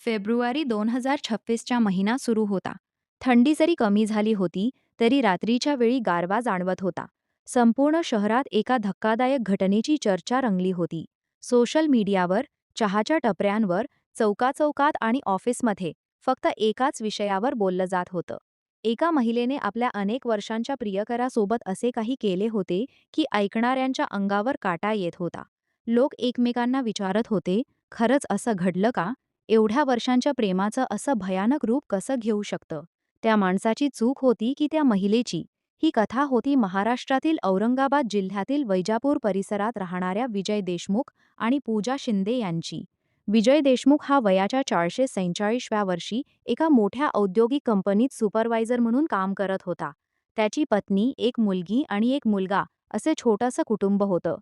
February 2026चा महिना सुरू होता. थंडी जरी कमी झाली होती तरी रात्रीच्या वेळी गारवा जाणवत होता. संपूर्ण शहरात एका धक्कादायक घटनेची चर्चा रंगली होती. सोशल मीडियावर, चहाच्या टपऱ्यांवर, चौकाचौकात आणि ऑफिसमध्ये फक्त एकाच विषयावर बोललं जात होतं. एका महिलेने आपल्या अनेक वर्षांच्या प्रियकरासोबत असे काही केले होते की ऐकणाऱ्यांच्या अंगावर काटा येत होता. लोक एकमेकांना विचारत होते, खरंच असं घडलं का? एवढ्या वर्षांच्या प्रेमाचं असं भयानक रूप कसं घेऊ शकतं? त्या माणसाची चूक होती की त्या महिलेची? ही कथा होती महाराष्ट्रातील औरंगाबाद जिल्ह्यातील वैजापूर परिसरात राहणाऱ्या विजय देशमुख आणि पूजा शिंदे यांची. विजय देशमुख हा वयाच्या 447व्या वर्षी एका मोठ्या औद्योगिक कंपनीत सुपरवायझर म्हणून काम करत होता. त्याची पत्नी, एक मुलगी आणि एक मुलगा असे छोटंसं कुटुंब होतं.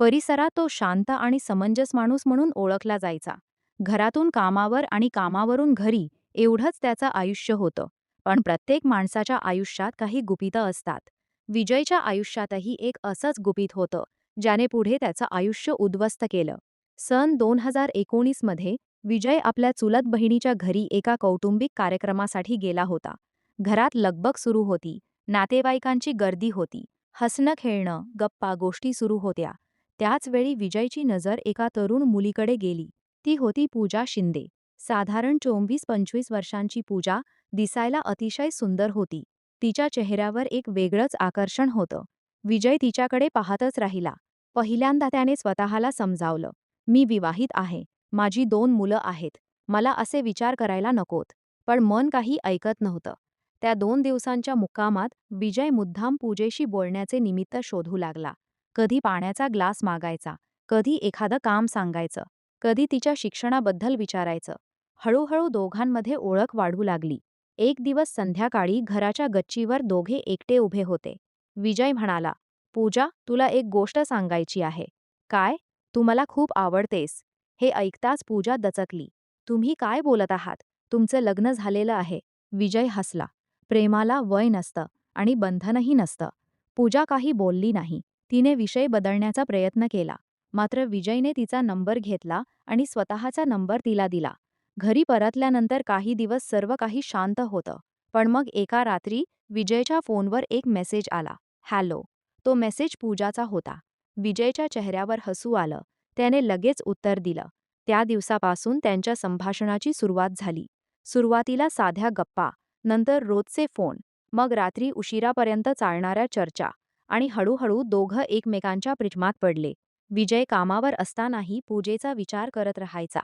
परिसरात तो शांत आणि समंजस माणूस म्हणून ओळखला जायचा. घरातून कामावर आणि कामावरून घरी एवढंच त्याचं आयुष्य होतं. पण प्रत्येक माणसाच्या आयुष्यात काही गुपितं असतात. विजयच्या आयुष्यातही एक असंच गुपित होतं, ज्याने पुढे त्याचं आयुष्य उद्ध्वस्त केलं. सन 2019 मध्ये विजय आपल्या चुलत बहिणीच्या घरी एका कौटुंबिक कार्यक्रमासाठी गेला होता. घरात लगबग सुरू होती, नातेवाईकांची गर्दी होती, हसणं खेळणं, गप्पा गोष्टी सुरू होत्या. त्याच वेळी विजयची नजर एका तरुण मुलीकडे गेली. ती होती पूजा शिंदे. साधारण 24-25 वर्षांची पूजा दिसायला अतिशय सुंदर होती. तिच्या चेहऱ्यावर एक वेगळंच आकर्षण होतं. विजय तिच्याकडे पाहतच राहिला. पहिल्यांदा त्याने स्वतःला समजावलं, मी विवाहित आहे, माझी 2 मुलं आहेत, मला असे विचार करायला नकोत. पण मन काही ऐकत नव्हतं. त्या 2 दिवसांच्या मुक्कामात विजय मुद्दाम पूजेशी बोलण्याचे निमित्त शोधू लागला. कधी पाण्याचा ग्लास मागायचा, कधी एखादं काम सांगायचं, कधी तिच्या शिक्षणाबद्दल विचारायचं. हळूहळू दोघांमध्ये ओळख वाढू लागली. एक दिवस संध्याकाळी घराच्या गच्चीवर दोघे एकटे उभे होते. विजय म्हणाला, पूजा, तुला एक गोष्ट सांगायची आहे. काय? तू मला खूप आवडतेस. हे ऐकताच पूजा दचकली. तुम्ही काय बोलत आहात? तुमचं लग्न झालेलं आहे. विजय हसला. प्रेमाला वय नसतं आणि बंधनही नसतं. पूजा काही बोलली नाही. तिने विषय बदलण्याचा प्रयत्न केला. मात्र विजयने तिचा नंबर घेतला आणि स्वतःचा नंबर तिला दिला. घरी परतल्यानंतर काही दिवस सर्व काही शांत होतं. पण मग एका रात्री विजयच्या फोनवर एक मेसेज आला. हॅलो. तो मेसेज पूजाचा होता. विजयच्या चेहऱ्यावर हसू आलं. त्याने लगेच उत्तर दिलं. त्या दिवसापासून त्यांच्या संभाषणाची सुरुवात झाली. सुरुवातीला साध्या गप्पा, नंतर रोजचे फोन, मग रात्री उशिरापर्यंत चालणाऱ्या चर्चा आणि हळूहळू दोघं एकमेकांच्या प्रेमात पडले. विजय कामावर असतानाही पूजेचा विचार करत राहायचा.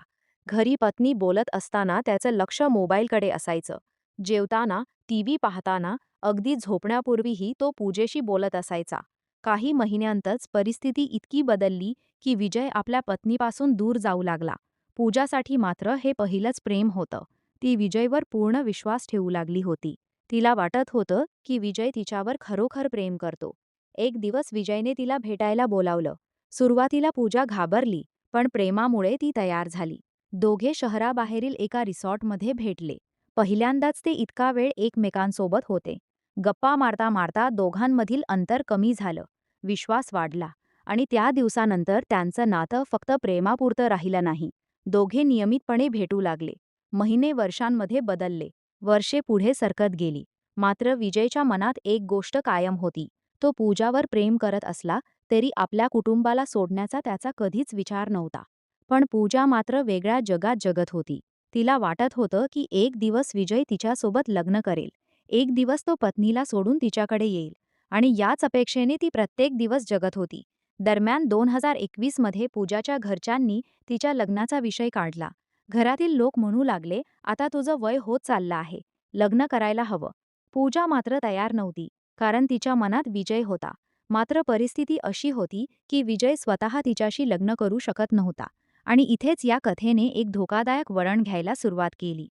घरी पत्नी बोलत असताना त्याचं लक्ष मोबाईलकडे असायचं. जेवताना, टीव्ही पाहताना, अगदी झोपण्यापूर्वीही तो पूजेशी बोलत असायचा. काही महिन्यांतच परिस्थिती इतकी बदलली की विजय आपल्या पत्नीपासून दूर जाऊ लागला. पूजासाठी मात्र हे पहिलंच प्रेम होतं. ती विजयवर पूर्ण विश्वास ठेवू लागली होती. तिला वाटत होतं की विजय तिच्यावर खरोखर प्रेम करतो. एक दिवस विजयने तिला भेटायला बोलावलं. सुरुवातीला पूजा घाबरली, पण प्रेमामुळे ती तयार झाली. दोघे शहराबाहेरील एका रिसॉर्टमध्ये भेटले. पहिल्यांदाच ते इतका वेळ एकमेकांसोबत होते. गप्पा मारता मारता दोघांमधील अंतर कमी झालं. विश्वास वाढला आणि त्या दिवसानंतर त्यांचं नातं फक्त प्रेमापुरतं राहिलं नाही. दोघे नियमितपणे भेटू लागले. महिने वर्षांमध्ये बदलले. वर्षे पुढे सरकत गेली. मात्र विजयच्या मनात एक गोष्ट कायम होती. तो पूजावर प्रेम करत असला तरी आपल्या कुटुंबाला सोडण्याचा त्याचा कधीच विचार नव्हता. पण पूजा मात्र वेगळ्या जगात जगत होती. तिला वाटत होतं की एक दिवस विजय तिच्यासोबत लग्न करेल. एक दिवस तो पत्नीला सोडून तिच्याकडे येईल. आणि याच अपेक्षेने ती प्रत्येक दिवस जगत होती. दरम्यान 2021 मध्ये पूजाच्या घरच्यांनी तिच्या लग्नाचा विषय काढला. घरातील लोक म्हणू लागले, आता तुझं वय होत चाललं आहे, लग्न करायला हवं. पूजा मात्र तयार नव्हती, कारण तिच्या मनात विजय होता. मात्र परिस्थिती अशी होती की विजय स्वतः तिच्याशी लग्न करू शकत नव्हता. आणि इथेच या कथेने एक धोकादायक वळण घ्यायला सुरुवात केली.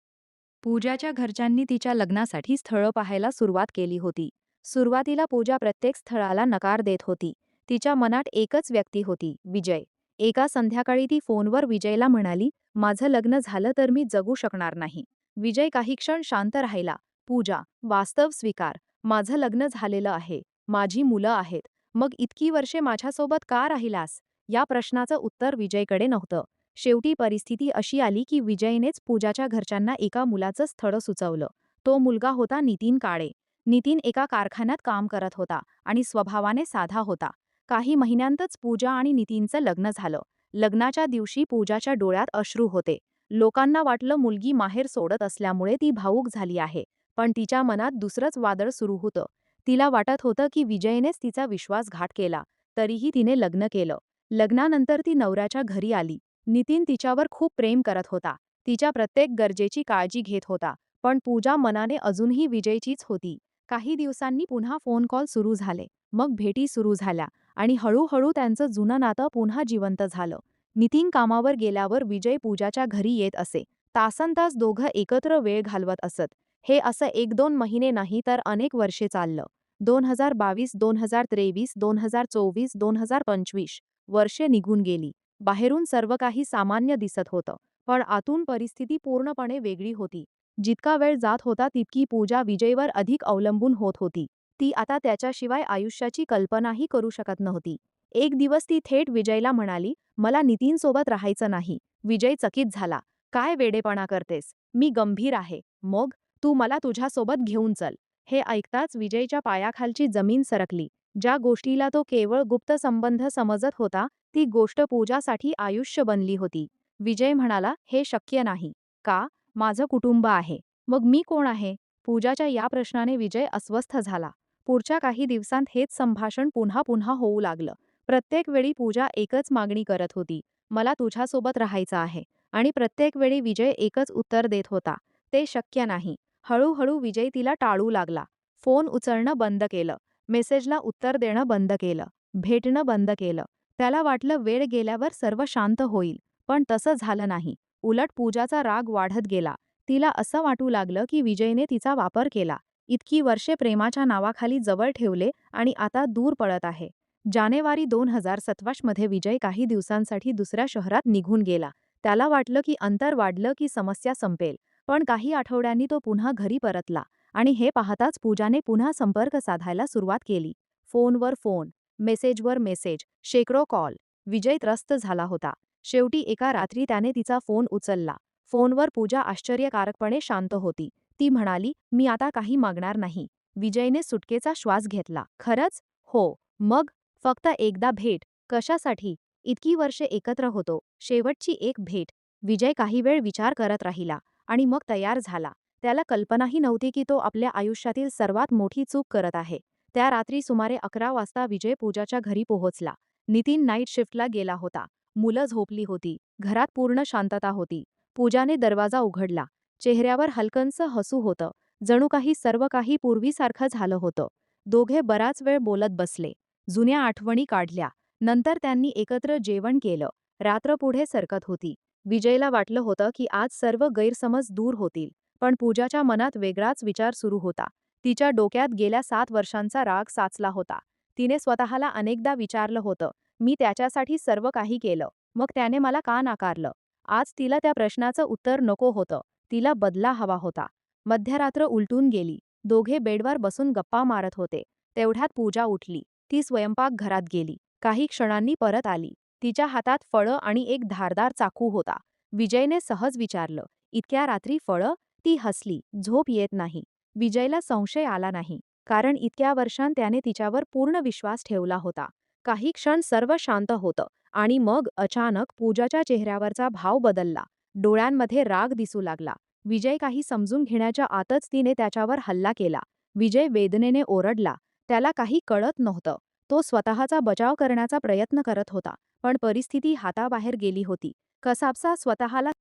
पूजाच्या घरच्यांनी तिच्या लग्नासाठी स्थळं पाहायला सुरुवात केली होती. सुरुवातीला पूजा प्रत्येक स्थळाला नकार देत होती. तिच्या मनात एकच व्यक्ती होती, विजय. एका संध्याकाळी ती फोनवर विजयला म्हणाली, माझं लग्न झालं तर मी जगू शकणार नाही. विजय काही क्षण शांत राहिला. पूजा, वास्तव स्वीकार. माझं लग्न झालेलं आहे. माझी मुलं आहेत. मग इतकी वर्षे माझ्यासोबत का राहिलास? या प्रश्नाचं उत्तर विजयकडे नव्हतं. शेवटी परिस्थिती अशी आली की विजयनेच पूजाच्या घरच्यांना एका मुलाचं स्थळ सुचवलं. तो मुलगा होता नितीन काळे. नितीन एका कारखान्यात काम करत होता आणि स्वभावाने साधा होता. काही महिन्यांतच पूजा आणि नितीनचं लग्न झालं. लग्नाच्या दिवशी पूजाच्या डोळ्यात अश्रू होते. लोकांना वाटलं मुलगी माहेर सोडत असल्यामुळे ती भावूक झाली आहे. पण तिच्या मनात दुसरंच वादळ सुरू होतं. तिला वाटत होतं की विजयनेच तिचा विश्वासघात केला. तरीही तिने लग्न केलं. लग्नानंतर ती नवऱ्याच्या घरी आली. नितीन तिच्यावर खूप प्रेम करत होता. तिच्या प्रत्येक गरजेची काळजी घेत होता. पण पूजा मनाने अजूनही विजयचीच होती. काही दिवसांनी पुन्हा फोन कॉल सुरू झाले. मग भेटी सुरू झाल्या आणि हळूहळू त्यांचं जुनं नातं पुन्हा जिवंत झालं. नितीन कामावर गेल्यावर विजय पूजाच्या घरी येत असे. तासनतास दोघं एकत्र वेळ घालवत असत. हे असं 1-2 महिने नाही तर अनेक वर्षे चाललं. 2022, 2023, 2024, 2025 वर्षे निघून गेली. बाहेरून सर्व काही सामान्य दिसत होतं. पण आतून परिस्थिती पूर्णपणे वेगळी होती. जितका वेळ जात होता तितकी पूजा विजयवर अधिक अवलंबून होत होती. ती आता त्याच्याशिवाय आयुष्याची कल्पनाही करू शकत नव्हती. एक दिवस ती थेट विजयला म्हणाली, "मला नितीनसोबत राहायचं नाही." विजय चकित झाला. "काय वेडेपणा करतेस? मी गंभीर आहे." "मग? तू मला तुझ्यासोबत घेऊन चल." हे ऐकताच विजयच्या पायाखालची जमीन सरकली. ज्या गोष्टीला तो केवळ गुप्त संबंध समजत होता, ती गोष्ट पूजासाठी आयुष्य बनली होती. विजय म्हणाला, "हे शक्य नाही." "का? माझं कुटुंब आहे." "मग मी कोण आहे?" पूजाच्या या प्रश्नाने विजय अस्वस्थ झाला. पुढच्या काही दिवसांत हेच संभाषण पुन्हा पुन्हा होऊ लागलं. प्रत्येक वेळी पूजा एकच मागणी करत होती, "मला तुझ्यासोबत राहायचं आहे." आणि प्रत्येक वेळी विजय एकच उत्तर देत होता, "ते शक्य नाही." हळूहळू विजय तिला टाळू लागला. फोन उचलणं बंद केलं. मेसेजला उत्तर देणं बंद केलं. भेटणं बंद केलं. त्याला वाटलं वेळ गेल्यावर सर्व शांत होईल. पण तसं झालं नाही. उलट पूजाचा राग वाढत गेला. तिला असं वाटू लागलं की विजयने तिचा वापर केला. इतकी वर्षे प्रेमाच्या नावाखाली जवळ ठेवले आणि आता दूर पळत आहे. जानेवारी 2027 मध्ये विजय काही दिवसांसाठी दुसऱ्या शहरात निघून गेला. त्याला वाटलं की अंतर वाढलं की समस्या संपेल. पण काही आठवड्यांनी तो पुन्हा घरी परतला आणि हे पाहताच पूजाने पुन्हा संपर्क साधायला सुरुवात केली. फोनवर फोन, मेसेजवर मेसेज, शेकडो कॉल. विजय त्रस्त झाला होता. शेवटी एका रात्री त्याने तिचा फोन उचलला. फोनवर पूजा आश्चर्यकारकपणे शांत होती. ती म्हणाली, "मी आता काही मागणार नाही." विजयने सुटकेचा श्वास घेतला. "खरंच?" "हो." "मग?" "फक्त एकदा भेट." "कशासाठी?" "इतकी वर्षे एकत्र होतो. शेवटची एक भेट." विजय काही वेळ विचार करत राहिला आणि मग तयार झाला. त्याला कल्पनाही नव्हती की तो आपल्या आयुष्यातील सर्वात मोठी चूक करत आहे. त्या रात्री सुमारे 11 वाजता विजय पूजाच्या घरी पोहोचला. नितीन नाईट शिफ्टला गेला होता. मुलं झोपली होती. घरात पूर्ण शांतता होती. पूजाने दरवाजा उघडला. चेहऱ्यावर हलकंसं हसू होतं. जणू काही सर्व काही पूर्वीसारखं झालं होतं. दोघे बराच वेळ बोलत बसले. जुन्या आठवणी काढल्या. नंतर त्यांनी एकत्र जेवण केलं. रात्र पुढे सरकत होती. विजयला वाटलं होतं की आज सर्व गैरसमज दूर होतील. पण पूजाच्या मनात वेगळाच विचार सुरू होता. तिच्या डोक्यात गेल्या 7 वर्षांचा राग साचला होता. तिने स्वतःला अनेकदा विचारलं होतं, "मी त्याच्यासाठी सर्व काही केलं. मग त्याने मला का नाकारलं?" आज तिला त्या प्रश्नाचं उत्तर नको होतं. तिला बदला हवा होता. मध्यरात्र उलटून गेली. दोघे बेडवर बसून गप्पा मारत होते. तेवढ्यात पूजा उठली. ती स्वयंपाकघरात गेली. काही क्षणांनी परत आली. तिच्या हातात फळं आणि एक धारदार चाकू होता. विजयने सहज विचारलं, "इतक्या रात्री फळं?" ती हसली. "झोप येत नाही." विजयला संशय आला नाही. कारण इतक्या वर्षांत त्याने तिच्यावर पूर्ण विश्वास ठेवला होता. काही क्षण सर्व शांत होतं आणि मग अचानक पूजाच्या चेहऱ्यावरचा भाव बदलला. डोळ्यांमध्ये राग दिसू लागला. विजय काही समजून घेण्याच्या आतच तिने त्याच्यावर हल्ला केला. विजय वेदनेने ओरडला. त्याला काही कळत नव्हतं. तो स्वतःचा बचाव करण्याचा प्रयत्न करत होता. पण परिस्थिती हाताबाहेर गेली होती. कसाबसा स्वतःला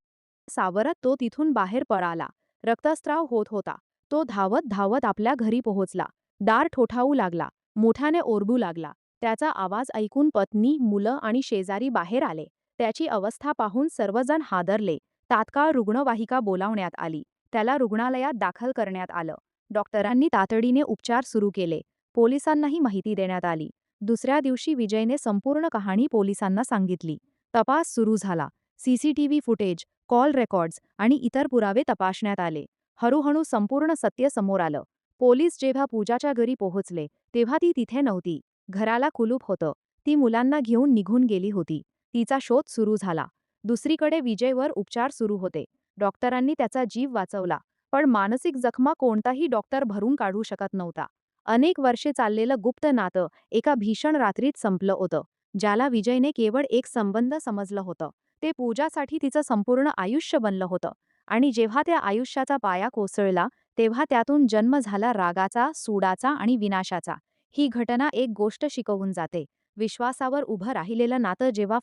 सावरत तो तिथून बाहेर पळाला. रक्तस्राव होत होता. तो धावत धावत आपल्या घरी पोहोचला. दार ठोठावू लागला. मोठ्याने ओरडू लागला. त्याचा आवाज ऐकून पत्नी, मुलं आणि शेजारी बाहेर आले. त्याची अवस्था पाहून सर्वजण हादरले. तात्काळ रुग्णवाहिका बोलावण्यात आली. त्याला रुग्णालयात दाखल करण्यात आलं. डॉक्टरांनी तातडीने उपचार सुरू केले. पोलिसांनाही माहिती देण्यात आली. दुसऱ्या दिवशी विजयने संपूर्ण कहाणी पोलिसांना सांगितली. तपास सुरू झाला. सीसीटीव्ही फुटेज, कॉल रेकॉर्ड्स आणि इतर पुरावे तपासण्यात आले. हळूहळू संपूर्ण सत्य समोर आलं. पोलीस जेव्हा पूजाच्या घरी पोहोचले तेव्हा ती तिथे नव्हती. घराला कुलूप होतं. ती मुलांना घेऊन निघून गेली होती. तिचा शोध सुरू झाला. दुसरीकडे विजयवर उपचार सुरू होते. डॉक्टरांनी त्याचा जीव वाचवला, पण मानसिक जखमा कोणताही डॉक्टर भरून काढू शकत नव्हता. अनेक वर्षे चाललेलं गुप्त नातं एका भीषण रात्रीत संपलं होतं. ज्याला विजयने केवळ एक संबंध समजलं होतं, ते पूजासाठी तिचं संपूर्ण आयुष्य बनलं होतं. आणि जेव्हा त्या आयुष्याचा पाया कोसळला, तेव्हा त्यातून जन्म झाला रागाचा, सूडाचा आणि विनाशाचा. ही घटना एक गोष्ट शिकवून जाते: विश्वासावर उभं राहिलेलं नातं जेव्हा